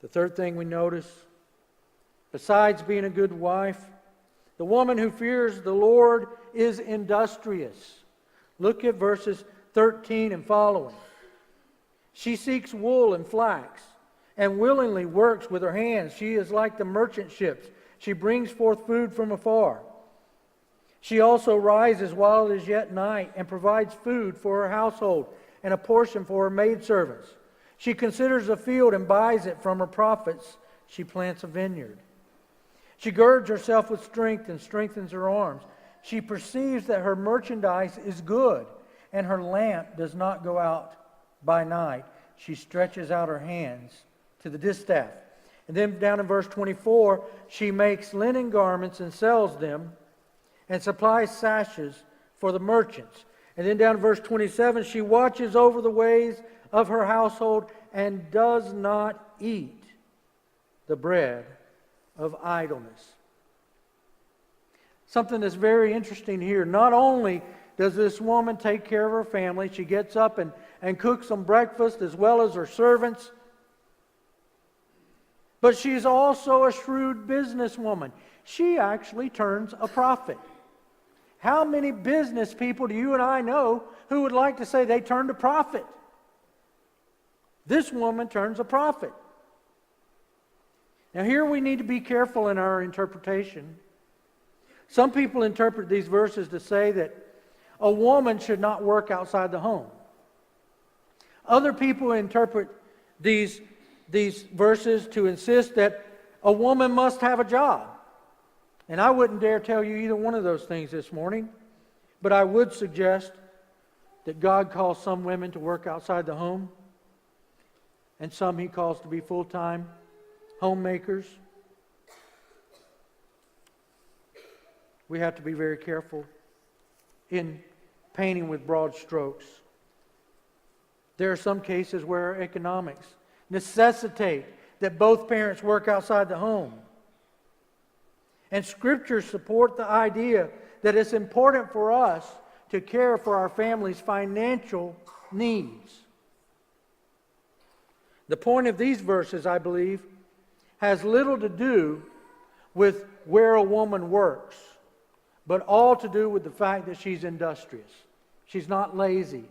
The third thing we notice, besides being a good wife, the woman who fears the Lord is industrious. Look at verses 13 and following. She seeks wool and flax, and willingly works with her hands. She is like the merchant ships. She brings forth food from afar. She also rises while it is yet night, and provides food for her household, and a portion for her maidservants. She considers a field and buys it from her profits. She plants a vineyard. She girds herself with strength and strengthens her arms. She perceives that her merchandise is good, and her lamp does not go out by night. She stretches out her hands to the distaff. And then down in verse 24, she makes linen garments and sells them, and supplies sashes for the merchants. And then down in verse 27, she watches over the ways of her household and does not eat the bread of idleness. Something that's very interesting here. Not only does this woman take care of her family, she gets up and cooks some breakfast as well as her servants, but she's also a shrewd businesswoman. She actually turns a profit. How many business people do you and I know who would like to say they turned a profit? This woman turns a profit. Now here we need to be careful in our interpretation. Some people interpret these verses to say that a woman should not work outside the home. Other people interpret these verses to insist that a woman must have a job. And I wouldn't dare tell you either one of those things this morning, but I would suggest that God calls some women to work outside the home, and some He calls to be full-time homemakers. We have to be very careful in painting with broad strokes. There are some cases where economics necessitate that both parents work outside the home. And Scriptures support the idea that it's important for us to care for our family's financial needs. The point of these verses, I believe, has little to do with where a woman works, but all to do with the fact that she's industrious. She's not lazy.